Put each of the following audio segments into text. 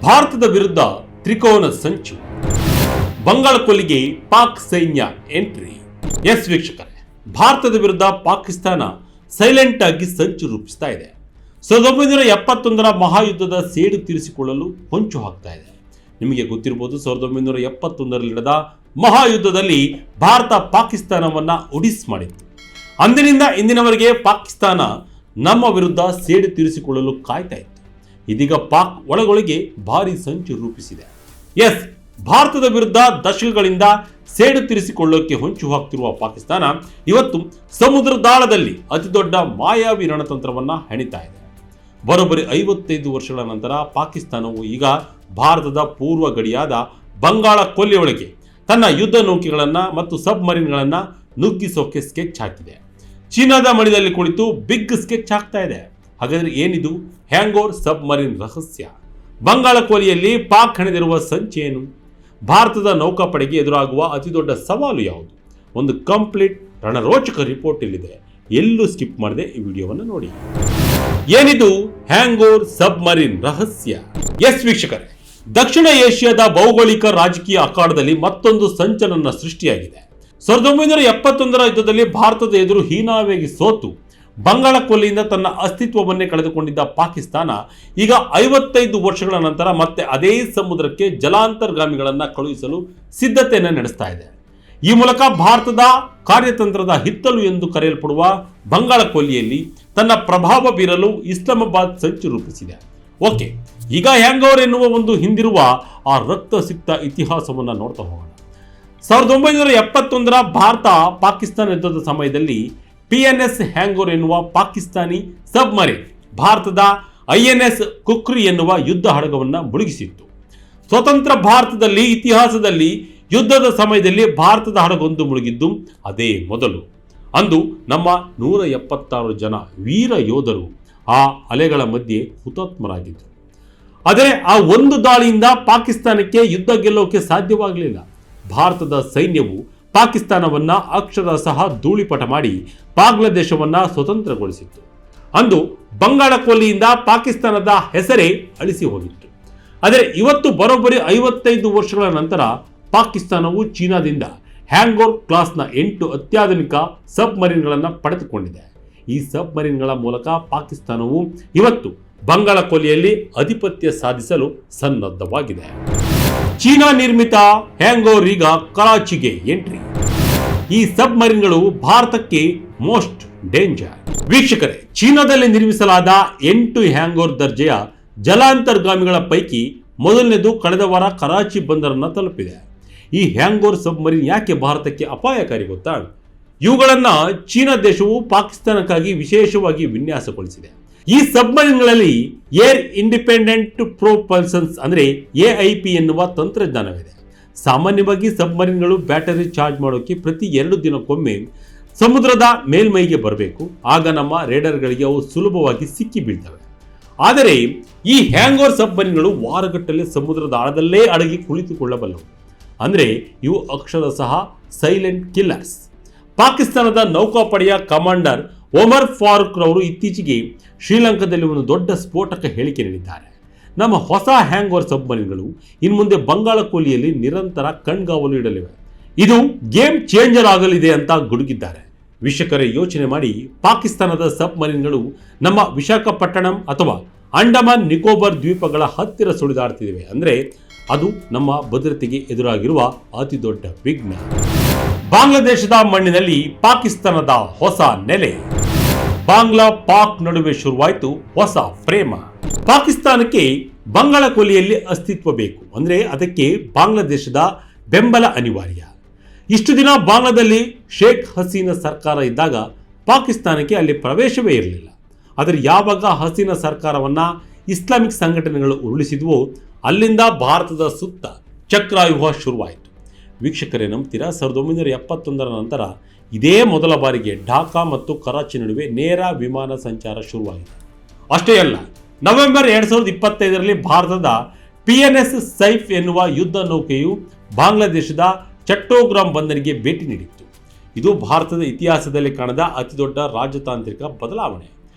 ಭಾರತದ ವಿರುದ್ಧ ತ್ರಿಕೋನ ಸಂಚು, ಬಂಗಾಳ ಕೊಲ್ಲಿಗೆ ಪಾಕ್ ಸೈನ್ಯ ಎಂಟ್ರಿ. ಎಸ್ ವೀಕ್ಷಕರೇ, ಭಾರತದ ವಿರುದ್ಧ ಪಾಕಿಸ್ತಾನ ಸೈಲೆಂಟ್ ಆಗಿ ಸಂಚು ರೂಪಿಸ್ತಾ ಇದೆ. 1971 ಮಹಾಯುದ್ಧದ ಸೇಡು ತೀರಿಸಿಕೊಳ್ಳಲು ಹೊಂಚು ಹಾಕ್ತಾ ಇದೆ. ನಿಮಗೆ ಗೊತ್ತಿರಬಹುದು, 1971 ನಡೆದ ಮಹಾಯುದ್ಧದಲ್ಲಿ ಭಾರತ ಪಾಕಿಸ್ತಾನವನ್ನ ಉಡಿಸ್ ಮಾಡಿತ್ತು. ಅಂದಿನಿಂದ ಇಂದಿನವರೆಗೆ ಪಾಕಿಸ್ತಾನ ನಮ್ಮ ವಿರುದ್ಧ ಸೇಡು ತೀರಿಸಿಕೊಳ್ಳಲು ಕಾಯ್ತಾ ಇತ್ತು. ಇದೀಗ ಪಾಕ್ ಒಳಗೊಳಗೆ ಭಾರಿ ಸಂಚು ರೂಪಿಸಿದೆ. ಎಸ್, ಭಾರತದ ವಿರುದ್ಧ ದಶಕಗಳಿಂದ ಸೇಡು ತೀರಿಸಿಕೊಳ್ಳೋಕೆ ಹೊಂಚು ಹಾಕ್ತಿರುವ ಪಾಕಿಸ್ತಾನ ಇವತ್ತು ಸಮುದ್ರದಾಳದಲ್ಲಿ ಅತಿದೊಡ್ಡ ಮಾಯಾವಿ ರಣತಂತ್ರವನ್ನ ಹೆಣಿತಾ ಇದೆ. ಬರೋಬ್ಬರಿ 55 ವರ್ಷಗಳ ನಂತರ ಪಾಕಿಸ್ತಾನವು ಈಗ ಭಾರತದ ಪೂರ್ವ ಗಡಿಯಾದ ಬಂಗಾಳ ಕೊಲ್ಲಿಯೊಳಗೆ ತನ್ನ ಯುದ್ಧ ನೌಕೆಗಳನ್ನ ಮತ್ತು ಸಬ್ಮರೀನ್ಗಳನ್ನ ನುಗ್ಗಿಸೋಕೆ ಸ್ಕೆಚ್ ಹಾಕಿದೆ. ಚೀನಾದ ಮಡಿದಲ್ಲಿ ಕುಳಿತು ಬಿಗ್ ಸ್ಕೆಚ್ ಹಾಕ್ತಾ ಇದೆ. ಹಾಗಾದ್ರೆ ಏನಿದು ಹ್ಯಾಂಗೋರ್ ಸಬ್ಮರೀನ್ ರಹಸ್ಯ? ಬಂಗಾಳ ಕೊಲ್ಲಿಯಲ್ಲಿ ಪಾಕ್ ಹೆಣೆದಿರುವ ಸಂಚೇನು? ಭಾರತದ ನೌಕಾಪಡೆಗೆ ಎದುರಾಗುವ ಅತಿದೊಡ್ಡ ಸವಾಲು ಯಾವುದು? ಒಂದು ಕಂಪ್ಲೀಟ್ ರಣರೋಚಕ ರಿಪೋರ್ಟ್ ಇಲ್ಲಿದೆ. ಎಲ್ಲೂ ಸ್ಕಿಪ್ ಮಾಡದೆ ಈ ವಿಡಿಯೋವನ್ನು ನೋಡಿ. ಏನಿದು ಹ್ಯಾಂಗೋರ್ ಸಬ್ಮರೀನ್ ರಹಸ್ಯ? ಎಸ್ ವೀಕ್ಷಕರೇ, ದಕ್ಷಿಣ ಏಷ್ಯಾದ ಭೌಗೋಳಿಕ ರಾಜಕೀಯ ಅಖಾಡದಲ್ಲಿ ಮತ್ತೊಂದು ಸಂಚಲನ ಸೃಷ್ಟಿಯಾಗಿದೆ. 1971 ಯುದ್ಧದಲ್ಲಿ ಭಾರತದ ಎದುರು ಹೀನಾವೇಗಿ ಸೋತು ಬಂಗಾಳ ಕೊಲ್ಲಿಯಿಂದ ತನ್ನ ಅಸ್ತಿತ್ವವನ್ನೇ ಕಳೆದುಕೊಂಡಿದ್ದ ಪಾಕಿಸ್ತಾನ ಈಗ 55 ವರ್ಷಗಳ ನಂತರ ಮತ್ತೆ ಅದೇ ಸಮುದ್ರಕ್ಕೆ ಜಲಾಂತರ್ಗಾಮಿಗಳನ್ನ ಕಳುಹಿಸಲು ಸಿದ್ಧತೆಯನ್ನು ನಡೆಸ್ತಾ ಇದೆ. ಈ ಮೂಲಕ ಭಾರತದ ಕಾರ್ಯತಂತ್ರದ ಹಿತ್ತಲು ಎಂದು ಕರೆಯಲ್ಪಡುವ ಬಂಗಾಳ ಕೊಲ್ಲಿಯಲ್ಲಿ ತನ್ನ ಪ್ರಭಾವ ಬೀರಲು ಇಸ್ಲಾಮಾಬಾದ್ ಸಂಚು ರೂಪಿಸಿದೆ. ಓಕೆ, ಈಗ ಹ್ಯಾಂಗೋರ್ ಎನ್ನುವ ಒಂದು ಹಿಂದಿರುವ ಆ ರಕ್ತ ಸಿಕ್ತ ಇತಿಹಾಸವನ್ನು ನೋಡ್ತಾ ಹೋಗೋಣ. 1971 ಭಾರತ ಪಾಕಿಸ್ತಾನ ಯುದ್ಧದ ಸಮಯದಲ್ಲಿ PNS ಹ್ಯಾಂಗೋರ್ ಎನ್ನುವ ಪಾಕಿಸ್ತಾನಿ ಸಬ್ಮರೀನ್ ಭಾರತದ INS ಕುಕ್ರಿ ಎನ್ನುವ ಯುದ್ಧ ಹಡಗವನ್ನು ಮುಳುಗಿಸಿತ್ತು. ಸ್ವತಂತ್ರ ಭಾರತದಲ್ಲಿ ಇತಿಹಾಸದಲ್ಲಿ ಯುದ್ಧದ ಸಮಯದಲ್ಲಿ ಭಾರತದ ಹಡಗೊಂದು ಮುಳುಗಿದ್ದು ಅದೇ ಮೊದಲು. ಅಂದು ನಮ್ಮ 176 ಜನ ವೀರ ಯೋಧರು ಆ ಅಲೆಗಳ ಮಧ್ಯೆ ಹುತಾತ್ಮರಾಗಿದ್ದರು. ಆದರೆ ಆ ಒಂದು ದಾಳಿಯಿಂದ ಪಾಕಿಸ್ತಾನಕ್ಕೆ ಯುದ್ಧ ಗೆಲ್ಲೋಕೆ ಸಾಧ್ಯವಾಗಲಿಲ್ಲ. ಭಾರತದ ಸೈನ್ಯವು ಪಾಕಿಸ್ತಾನವನ್ನ ಅಕ್ಷರಶಃ ಧೂಳಿಪಟ ಮಾಡಿ ಬಾಂಗ್ಲಾದೇಶವನ್ನ ಸ್ವತಂತ್ರಗೊಳಿಸಿತ್ತು. ಅಂದು ಬಂಗಾಳ ಕೊಲ್ಲಿಯಿಂದ ಪಾಕಿಸ್ತಾನದ ಹೆಸರೇ ಅಳಿಸಿ ಹೋಗಿತ್ತು. ಆದರೆ ಇವತ್ತು ಬರೋಬ್ಬರಿ 55 ವರ್ಷಗಳ ನಂತರ ಪಾಕಿಸ್ತಾನವು ಚೀನಾದಿಂದ ಹ್ಯಾಂಗೋರ್ ಕ್ಲಾಸ್ನ 8 ಅತ್ಯಾಧುನಿಕ ಸಬ್ಮರೀನ್ಗಳನ್ನು ಪಡೆದುಕೊಂಡಿದೆ. ಈ ಸಬ್ಮರೀನ್ಗಳ ಮೂಲಕ ಪಾಕಿಸ್ತಾನವು ಇವತ್ತು ಬಂಗಾಳ ಕೊಲ್ಲಿಯಲ್ಲಿ ಆಧಿಪತ್ಯ ಸಾಧಿಸಲು ಸನ್ನದ್ಧವಾಗಿದೆ. ಚೀನಾ ನಿರ್ಮಿತ ಹ್ಯಾಂಗೋರ್ ಈಗ ಕರಾಚಿಗೆ ಎಂಟ್ರಿ. ಈ ಸಬ್ಮರೀನ್ಗಳು ಭಾರತಕ್ಕೆ ಮೋಸ್ಟ್ ಡೇಂಜರ್. ವೀಕ್ಷಕರೇ, ಚೀನಾದಲ್ಲಿ ನಿರ್ಮಿಸಲಾದ 8 ಹ್ಯಾಂಗೋರ್ ದರ್ಜೆಯ ಜಲಾಂತರ್ಗಾಮಿಗಳ ಪೈಕಿ ಮೊದಲನೇದು ಕಳೆದ ವಾರ ಕರಾಚಿ ಬಂದರನ್ನ ತಲುಪಿದೆ. ಈ ಹ್ಯಾಂಗೋರ್ ಸಬ್ಮರೀನ್ ಯಾಕೆ ಭಾರತಕ್ಕೆ ಅಪಾಯಕಾರಿ ಗೊತ್ತಾ? ಇವುಗಳನ್ನ ಚೀನಾ ದೇಶವು ಪಾಕಿಸ್ತಾನಕ್ಕಾಗಿ ವಿಶೇಷವಾಗಿ ವಿನ್ಯಾಸಗೊಳಿಸಿದೆ. ಈ ಸಬ್ಮರೀನ್ಗಳಲ್ಲಿ ಏರ್ ಇಂಡಿಪೆಂಡೆಂಟ್ ಪ್ರೊಪಲ್ಷನ್ಸ್ ಅಂದ್ರೆ AIP ಎನ್ನುವ ತಂತ್ರಜ್ಞಾನವಿದೆ. ಸಾಮಾನ್ಯವಾಗಿ ಸಬ್ಮರೀನ್ಗಳು ಬ್ಯಾಟರಿ ಚಾರ್ಜ್ ಮಾಡೋಕೆ ಪ್ರತಿ 2 ದಿನಕ್ಕೊಮ್ಮೆ ಸಮುದ್ರದ ಮೇಲ್ಮೈಗೆ ಬರಬೇಕು. ಆಗ ನಮ್ಮ ರೇಡರ್ಗಳಿಗೆ ಅವು ಸುಲಭವಾಗಿ ಸಿಕ್ಕಿ ಬೀಳ್ತವೆ. ಆದರೆ ಈ ಹ್ಯಾಂಗೋರ್ ಸಬ್ಮರೀನ್ಗಳು ವಾರಗಟ್ಟಲೆ ಸಮುದ್ರದ ಆಳದಲ್ಲೇ ಅಡಗಿ ಕುಳಿತುಕೊಳ್ಳಬಲ್ಲವು. ಅಂದ್ರೆ ಇವು ಅಕ್ಷರಶಃ ಸೈಲೆಂಟ್ ಕಿಲ್ಲರ್ಸ್. ಪಾಕಿಸ್ತಾನದ ನೌಕಾಪಡೆಯ ಕಮಾಂಡರ್ ಒಮರ್ ಫಾರೂಕ್ ರವರು ಇತ್ತೀಚೆಗೆ ಶ್ರೀಲಂಕಾದಲ್ಲಿ ಒಂದು ದೊಡ್ಡ ಸ್ಫೋಟಕ ಹೇಳಿಕೆ ನೀಡಿದ್ದಾರೆ. ನಮ್ಮ ಹೊಸ ಹ್ಯಾಂಗೋರ್ ಸಬ್ಮರೀನ್ಗಳು ಇನ್ಮುಂದೆ ಬಂಗಾಳ ಕೊಲ್ಲಿಯಲ್ಲಿ ನಿರಂತರ ಕಣ್ಗಾವಲು ಇಡಲಿವೆ. ಇದು ಗೇಮ್ ಚೇಂಜರ್ ಆಗಲಿದೆ ಅಂತ ಗುಡುಗಿದ್ದಾರೆ. ವೀಕ್ಷಕರೇ, ಯೋಚನೆ ಮಾಡಿ, ಪಾಕಿಸ್ತಾನದ ಸಬ್ಮರೀನ್ಗಳು ನಮ್ಮ ವಿಶಾಖಪಟ್ಟಣಂ ಅಥವಾ ಅಂಡಮಾನ್ ನಿಕೋಬಾರ್ ದ್ವೀಪಗಳ ಹತ್ತಿರ ಸುಳಿದಾಡ್ತಿವೆ ಅಂದ್ರೆ ಅದು ನಮ್ಮ ಭದ್ರತೆಗೆ ಎದುರಾಗಿರುವ ಅತಿ ದೊಡ್ಡ ವಿಘ್ನ. ಬಾಂಗ್ಲಾದೇಶದ ಮಣ್ಣಿನಲ್ಲಿ ಪಾಕಿಸ್ತಾನದ ಹೊಸ ನೆಲೆ. ಬಾಂಗ್ಲಾ ಪಾಕ್ ನಡುವೆ ಶುರುವಾಯಿತು ಹೊಸ ಪ್ರೇಮ. ಪಾಕಿಸ್ತಾನಕ್ಕೆ ಬಂಗಾಳ ಕೊಲ್ಲಿಯಲ್ಲಿ ಅಸ್ತಿತ್ವ ಬೇಕು ಅಂದ್ರೆ ಅದಕ್ಕೆ ಬಾಂಗ್ಲಾದೇಶದ ಬೆಂಬಲ ಅನಿವಾರ್ಯ. ಇಷ್ಟು ದಿನ ಬಾಂಗ್ಲಾದಲ್ಲಿ ಶೇಖ್ ಹಸೀನಾ ಸರ್ಕಾರ ಇದ್ದಾಗ ಪಾಕಿಸ್ತಾನಕ್ಕೆ ಅಲ್ಲಿ ಪ್ರವೇಶವೇ ಇರಲಿಲ್ಲ. ಆದರೆ ಯಾವಾಗ ಹಸೀನಾ ಸರ್ಕಾರವನ್ನ ಇಸ್ಲಾಮಿಕ್ ಸಂಘಟನೆಗಳು ಉರುಳಿಸಿದ್ವೋ ಅಲ್ಲಿಂದ ಭಾರತದ ಸುತ್ತ ಚಕ್ರಾವ್ಯೂಹ ಶುರುವಾಯಿತು. ವೀಕ್ಷಕರೇ, ನಂಬ್ತೀರಾ? 1971 ನಂತರ ಇದೇ ಮೊದಲ ಬಾರಿಗೆ ಢಾಕಾ ಮತ್ತು ಕರಾಚಿ ನಡುವೆ ನೇರ ವಿಮಾನ ಸಂಚಾರ ಶುರುವಾಗಿದೆ. ಅಷ್ಟೇ ಅಲ್ಲ, ನವೆಂಬರ್ 2025 ಭಾರತದ PNS ಸೈಫ್ ಎನ್ನುವ ಯುದ್ಧ ನೌಕೆಯು ಬಾಂಗ್ಲಾದೇಶದ ಚಟ್ಟೋಗ್ರಾಮ್ ಬಂದರಿಗೆ ಭೇಟಿ ನೀಡಿತ್ತು. ಇದು ಭಾರತದ ಇತಿಹಾಸದಲ್ಲಿ ಕಾಣದ ಅತಿದೊಡ್ಡ ರಾಜತಾಂತ್ರಿಕ ಬದಲಾವಣೆ.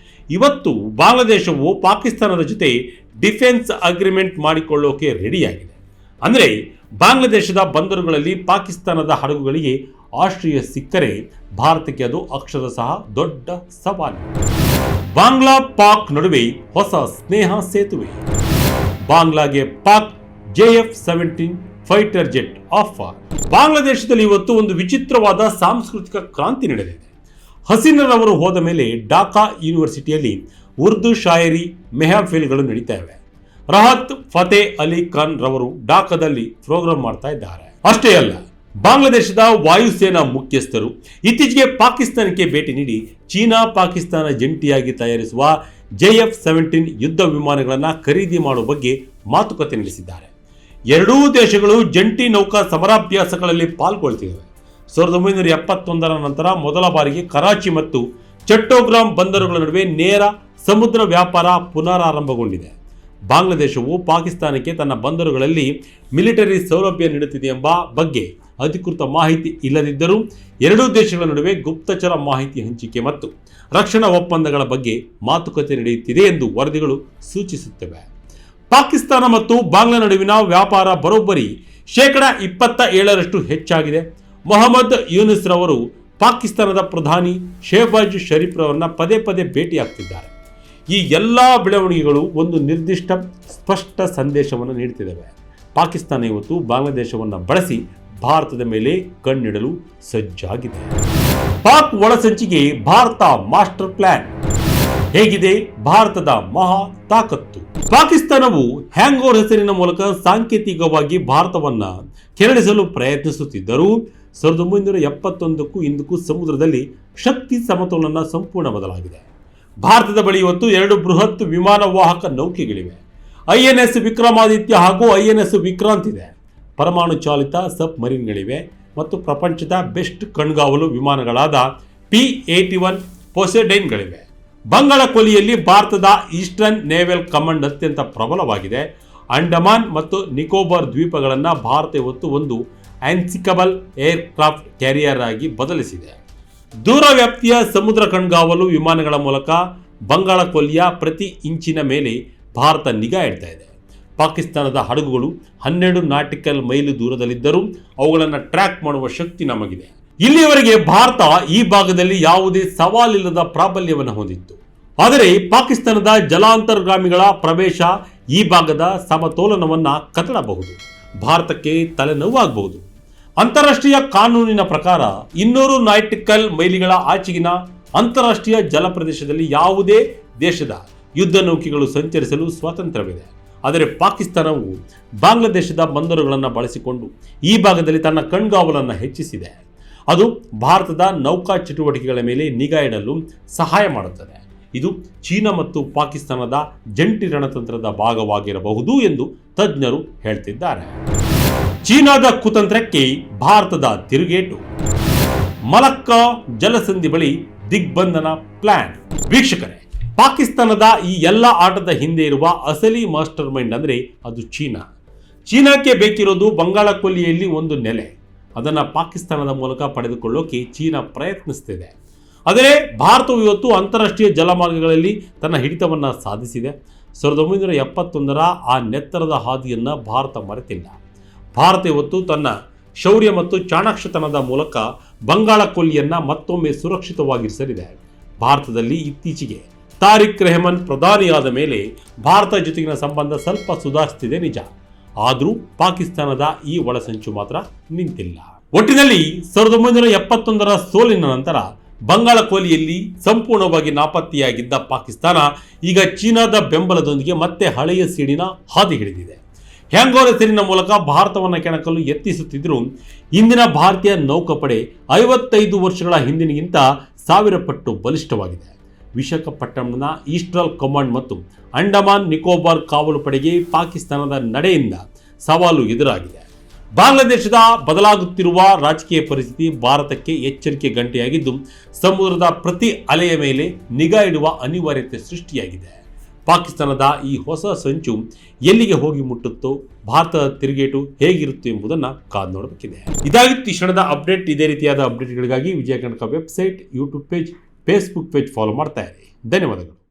ಇವತ್ತು ಬಾಂಗ್ಲಾದೇಶವು ಪಾಕಿಸ್ತಾನದ ಜೊತೆ ಡಿಫೆನ್ಸ್ ಅಗ್ರಿಮೆಂಟ್ ಮಾಡಿಕೊಳ್ಳೋಕೆ ರೆಡಿಯಾಗಿದೆ. ಅಂದರೆ ಬಾಂಗ್ಲಾದೇಶದ ಬಂದರುಗಳಲ್ಲಿ ಪಾಕಿಸ್ತಾನದ ಹಡಗುಗಳಿಗೆ ಆಶ್ರಯ ಸಿಕ್ಕರೆ ಭಾರತಕ್ಕೆ ಅದು ಅಕ್ಷರಶಃ ದೊಡ್ಡ ಸವಾಲು. ಬಾಂಗ್ಲಾ ಪಾಕ್ ನಡುವೆ ಹೊಸ ಸ್ನೇಹ ಸೇತುವೆ. ಬಾಂಗ್ಲಾಗೆ Pak JF-17 fighter jet offer. ಬಾಂಗ್ಲಾದೇಶದಲ್ಲಿ ಇವತ್ತು ಒಂದು ವಿಚಿತ್ರವಾದ ಸಾಂಸ್ಕೃತಿಕ ಕ್ರಾಂತಿ ನಡೆದಿದೆ. ಹಸೀನರವರು ಹೋದ ಮೇಲೆ ಢಾಕಾ ಯೂನಿವರ್ಸಿಟಿಯಲ್ಲಿ ಉರ್ದು ಶಾಯರಿ ಮೆಹಫಿಲ್ಗಳು ನಡೀತಾ ಇವೆ. ರಹತ್ ಫತೇ ಅಲಿ ಖಾನ್ ರವರು ಢಾಕಾದಲ್ಲಿ ಪ್ರೋಗ್ರಾಂ ಮಾಡ್ತಾ ಇದ್ದಾರೆ. ಅಷ್ಟೇ ಅಲ್ಲ, ಬಾಂಗ್ಲಾದೇಶದ ವಾಯುಸೇನಾ ಮುಖ್ಯಸ್ಥರು ಇತ್ತೀಚೆಗೆ ಪಾಕಿಸ್ತಾನಕ್ಕೆ ಭೇಟಿ ನೀಡಿ ಚೀನಾ ಪಾಕಿಸ್ತಾನ ಜಂಟಿಯಾಗಿ ತಯಾರಿಸುವ JF-17 ಯುದ್ಧ ವಿಮಾನಗಳನ್ನು ಖರೀದಿ ಮಾಡುವ ಬಗ್ಗೆ ಮಾತುಕತೆ ನಡೆಸಿದ್ದಾರೆ. ಎರಡೂ ದೇಶಗಳು ಜಂಟಿ ನೌಕಾ ಸಮರಾಭ್ಯಾಸಗಳಲ್ಲಿ ಪಾಲ್ಗೊಳ್ತಿವೆ. 1971 ನಂತರ ಮೊದಲ ಬಾರಿಗೆ ಕರಾಚಿ ಮತ್ತು ಚಟ್ಟೋಗ್ರಾಮ್ ಬಂದರುಗಳ ನಡುವೆ ನೇರ ಸಮುದ್ರ ವ್ಯಾಪಾರ ಪುನರಾರಂಭಗೊಂಡಿದೆ. ಬಾಂಗ್ಲಾದೇಶವು ಪಾಕಿಸ್ತಾನಕ್ಕೆ ತನ್ನ ಬಂದರುಗಳಲ್ಲಿ ಮಿಲಿಟರಿ ಸೌಲಭ್ಯ ನೀಡುತ್ತಿದೆ ಎಂಬ ಬಗ್ಗೆ ಅಧಿಕೃತ ಮಾಹಿತಿ ಇಲ್ಲದಿದ್ದರೂ ಎರಡೂ ದೇಶಗಳ ನಡುವೆ ಗುಪ್ತಚರ ಮಾಹಿತಿ ಹಂಚಿಕೆ ಮತ್ತು ರಕ್ಷಣಾ ಒಪ್ಪಂದಗಳ ಬಗ್ಗೆ ಮಾತುಕತೆ ನಡೆಯುತ್ತಿದೆ ಎಂದು ವರದಿಗಳು ಸೂಚಿಸುತ್ತವೆ. ಪಾಕಿಸ್ತಾನ ಮತ್ತು ಬಾಂಗ್ಲಾ ನಡುವಿನ ವ್ಯಾಪಾರ ಬರೋಬ್ಬರಿ 27% ಹೆಚ್ಚಾಗಿದೆ. ಮೊಹಮ್ಮದ್ ಯೂನಿಸ್ ರವರು ಪಾಕಿಸ್ತಾನದ ಪ್ರಧಾನಿ ಶೆಹಬಾಜ್ ಶರೀಫ್ ರವರನ್ನ ಪದೇ ಪದೇ ಭೇಟಿಯಾಗ್ತಿದ್ದಾರೆ. ಈ ಎಲ್ಲ ಬೆಳವಣಿಗೆಗಳು ಒಂದು ನಿರ್ದಿಷ್ಟ ಸ್ಪಷ್ಟ ಸಂದೇಶವನ್ನು ನೀಡುತ್ತಿದ್ದಾವೆ. ಪಾಕಿಸ್ತಾನ ಇವತ್ತು ಬಾಂಗ್ಲಾದೇಶವನ್ನು ಬಳಸಿ ಭಾರತದ ಮೇಲೆ ಕಣ್ಣಿಡಲು ಸಜ್ಜಾಗಿದೆ. ಪಾಕ್ ಒಳಸಂಚಿಗೆ ಭಾರತ ಮಾಸ್ಟರ್ ಪ್ಲಾನ್. ಹೇಗಿದೆ ಭಾರತದ ಮಹಾ ತಾಕತ್ತು? ಪಾಕಿಸ್ತಾನವು ಹ್ಯಾಂಗೋರ್ ಹೆಸರಿನ ಮೂಲಕ ಸಾಂಕೇತಿಕವಾಗಿ ಭಾರತವನ್ನ ಕೆರಳಿಸಲು ಪ್ರಯತ್ನಿಸುತ್ತಿದ್ದರೂ 1971ಕ್ಕೂ ಇಂದಕ್ಕೂ ಸಮುದ್ರದಲ್ಲಿ ಶಕ್ತಿ ಸಮತೋಲನ ಸಂಪೂರ್ಣ ಬದಲಾಗಿದೆ. ಭಾರತದ ಬಳಿ ಇವತ್ತು 2 ಬೃಹತ್ ವಿಮಾನ ವಾಹಕ ನೌಕೆಗಳಿವೆ. INS ವಿಕ್ರಮಾದಿತ್ಯ ಹಾಗೂ INS ವಿಕ್ರಾಂತ್ ಇದೆ. ಪರಮಾಣು ಚಾಲಿತ ಸಬ್ ಮರೀನ್ಗಳಿವೆ ಮತ್ತು ಪ್ರಪಂಚದ ಬೆಸ್ಟ್ ಕಣ್ಗಾವಲು ವಿಮಾನಗಳಾದ P-81 ಪೊಸೆಡೈನ್ಗಳಿವೆ. ಬಂಗಾಳ ಕೊಲ್ಲಿಯಲ್ಲಿ ಭಾರತದ ಈಸ್ಟರ್ನ್ ನೇವಲ್ ಕಮಾಂಡ್ ಅತ್ಯಂತ ಪ್ರಬಲವಾಗಿದೆ. ಅಂಡಮಾನ್ ಮತ್ತು ನಿಕೋಬಾರ್ ದ್ವೀಪಗಳನ್ನು ಭಾರತ ಇವತ್ತು ಒಂದು ಆನ್ಸಿಕಬಲ್ ಏರ್ ಕ್ರಾಫ್ಟ್ ಕ್ಯಾರಿಯರ್ ಆಗಿ ಬದಲಿಸಿದೆ. ದೂರ ವ್ಯಾಪ್ತಿಯ ಸಮುದ್ರ ಕಣ್ಗಾವಲು ವಿಮಾನಗಳ ಮೂಲಕ ಬಂಗಾಳ ಕೊಲ್ಲಿಯ ಪ್ರತಿ ಇಂಚಿನ ಮೇಲೆ ಭಾರತ ನಿಗಾ ಇಡ್ತಾ ಇದೆ. ಪಾಕಿಸ್ತಾನದ ಹಡಗುಗಳು 12 ನಾಟಿಕಲ್ ಮೈಲು ದೂರದಲ್ಲಿದ್ದರೂ ಅವುಗಳನ್ನು ಟ್ರ್ಯಾಕ್ ಮಾಡುವ ಶಕ್ತಿ ನಮಗಿದೆ. ಇಲ್ಲಿಯವರೆಗೆ ಭಾರತ ಈ ಭಾಗದಲ್ಲಿ ಯಾವುದೇ ಸವಾಲಿಲ್ಲದ ಪ್ರಾಬಲ್ಯವನ್ನು ಹೊಂದಿತ್ತು. ಆದರೆ ಪಾಕಿಸ್ತಾನದ ಜಲಾಂತರ್ಗಾಮಿಗಳ ಪ್ರವೇಶ ಈ ಭಾಗದ ಸಮತೋಲನವನ್ನು ಕದಡಬಹುದು, ಭಾರತಕ್ಕೆ ತಲೆನೋವಾಗಬಹುದು. ಅಂತಾರಾಷ್ಟ್ರೀಯ ಕಾನೂನಿನ ಪ್ರಕಾರ 200 ನಾಟಿಕಲ್ ಮೈಲಿಗಳ ಆಚೆಗಿನ ಅಂತಾರಾಷ್ಟ್ರೀಯ ಜಲ ಪ್ರದೇಶದಲ್ಲಿ ಯಾವುದೇ ದೇಶದ ಯುದ್ಧ ನೌಕೆಗಳು ಸಂಚರಿಸಲು ಸ್ವಾತಂತ್ರ್ಯವಿದೆ. ಆದರೆ ಪಾಕಿಸ್ತಾನವು ಬಾಂಗ್ಲಾದೇಶದ ಬಂದರುಗಳನ್ನು ಬಳಸಿಕೊಂಡು ಈ ಭಾಗದಲ್ಲಿ ತನ್ನ ಕಣ್ಗಾವಲನ್ನು ಹೆಚ್ಚಿಸಿದೆ. ಅದು ಭಾರತದ ನೌಕಾ ಚಟುವಟಿಕೆಗಳ ಮೇಲೆ ನಿಗಾ ಇಡಲು ಸಹಾಯ ಮಾಡುತ್ತದೆ. ಇದು ಚೀನಾ ಮತ್ತು ಪಾಕಿಸ್ತಾನದ ಜಂಟಿ ರಣತಂತ್ರದ ಭಾಗವಾಗಿರಬಹುದು ಎಂದು ತಜ್ಞರು ಹೇಳ್ತಿದ್ದಾರೆ. ಚೀನಾದ ಕುತಂತ್ರಕ್ಕೆ ಭಾರತದ ತಿರುಗೇಟು. ಮಲಕ್ಕಾ ಜಲಸಂಧಿ ಬಳಿ ದಿಗ್ಬಂಧನ ಪ್ಲಾನ್. ವೀಕ್ಷಕರೇ, ಪಾಕಿಸ್ತಾನದ ಈ ಎಲ್ಲ ಆಟದ ಹಿಂದೆ ಇರುವ ಅಸಲಿ ಮಾಸ್ಟರ್ ಮೈಂಡ್ ಅಂದರೆ ಅದು ಚೀನಾ. ಚೀನಾಕ್ಕೆ ಬೇಕಿರೋದು ಬಂಗಾಳ ಕೊಲ್ಲಿಯಲ್ಲಿ ಒಂದು ನೆಲೆ. ಅದನ್ನು ಪಾಕಿಸ್ತಾನದ ಮೂಲಕ ಪಡೆದುಕೊಳ್ಳೋಕೆ ಚೀನಾ ಪ್ರಯತ್ನಿಸ್ತಿದೆ. ಆದರೆ ಭಾರತವು ಇವತ್ತು ಅಂತಾರಾಷ್ಟ್ರೀಯ ಜಲಮಾರ್ಗಗಳಲ್ಲಿ ತನ್ನ ಹಿಡಿತವನ್ನು ಸಾಧಿಸಿದೆ. 1971 ಆ ನೆತ್ತರದ ಹಾದಿಯನ್ನು ಭಾರತ ಮರೆತಿಲ್ಲ. ಭಾರತ ಇವತ್ತು ತನ್ನ ಶೌರ್ಯ ಮತ್ತು ಚಾಣಾಕ್ಷತನದ ಮೂಲಕ ಬಂಗಾಳ ಕೊಲ್ಲಿಯನ್ನು ಮತ್ತೊಮ್ಮೆ ಸುರಕ್ಷಿತವಾಗಿರಿಸಲಿದೆ. ಭಾರತದಲ್ಲಿ ಇತ್ತೀಚೆಗೆ ತಾರಿಕ್ ರೆಹಮಾನ್ ಪ್ರಧಾನಿಯಾದ ಮೇಲೆ ಭಾರತ ಜೊತೆಗಿನ ಸಂಬಂಧ ಸ್ವಲ್ಪ ಸುಧಾರಿಸುತ್ತಿದೆ ನಿಜ. ಆದರೂ ಪಾಕಿಸ್ತಾನದ ಈ ಒಳಸಂಚು ಮಾತ್ರ ನಿಂತಿಲ್ಲ. ಒಟ್ಟಿನಲ್ಲಿ 1971 ಸೋಲಿನ ನಂತರ ಬಂಗಾಳ ಕೊಲ್ಲಿಯಲ್ಲಿ ಸಂಪೂರ್ಣವಾಗಿ ನಾಪತ್ತೆಯಾಗಿದ್ದ ಪಾಕಿಸ್ತಾನ ಈಗ ಚೀನಾದ ಬೆಂಬಲದೊಂದಿಗೆ ಮತ್ತೆ ಹಳೆಯ ಸೀಡಿನ ಹಾದಿ ಹಿಡಿದಿದೆ. ಹ್ಯಾಂಗೋರ್ ಹೆಸರಿನ ಮೂಲಕ ಭಾರತವನ್ನು ಕೆಣಕಲು ಯತ್ನಿಸುತ್ತಿದ್ದರೂ ಇಂದಿನ ಭಾರತೀಯ ನೌಕಾಪಡೆ 55 ವರ್ಷಗಳ ಹಿಂದಿನಗಿಂತ 1000 ಪಟ್ಟು ಬಲಿಷ್ಠವಾಗಿದೆ. ವಿಶಾಖಪಟ್ಟಣಂನ ಈಸ್ಟರ್ನ್ ಕಮಾಂಡ್ ಮತ್ತು ಅಂಡಮಾನ್ ನಿಕೋಬಾರ್ ಕಾವಲು ಪಡೆಗೆ ಪಾಕಿಸ್ತಾನದ ನಡೆಯಿಂದ ಸವಾಲು ಎದುರಾಗಿದೆ. ಬಾಂಗ್ಲಾದೇಶದ ಬದಲಾಗುತ್ತಿರುವ ರಾಜಕೀಯ ಪರಿಸ್ಥಿತಿ ಭಾರತಕ್ಕೆ ಎಚ್ಚರಿಕೆ ಗಂಟೆಯಾಗಿದ್ದು ಸಮುದ್ರದ ಪ್ರತಿ ಅಲೆಯ ಮೇಲೆ ನಿಗಾ ಇಡುವ ಅನಿವಾರ್ಯತೆ ಸೃಷ್ಟಿಯಾಗಿದೆ. ಪಾಕಿಸ್ತಾನದ ಈ ಹೊಸ ಸಂಚು ಎಲ್ಲಿಗೆ ಹೋಗಿ ಮುಟ್ಟುತ್ತೋ, ಭಾರತದ ತಿರುಗೇಟು ಹೇಗಿರುತ್ತೆ ಎಂಬುದನ್ನು ಕಾದು ನೋಡಬೇಕಿದೆ. ಇದಾಗಿತ್ತು ಈ ಕ್ಷಣದ ಅಪ್ಡೇಟ್. ಇದೇ ರೀತಿಯಾದ ಅಪ್ಡೇಟ್ಗಳಿಗಾಗಿ Vijaya Karnataka website, YouTube page, Facebook page follow ಮಾಡ್ತಾ ಇರಿ. ಧನ್ಯವಾದಗಳು.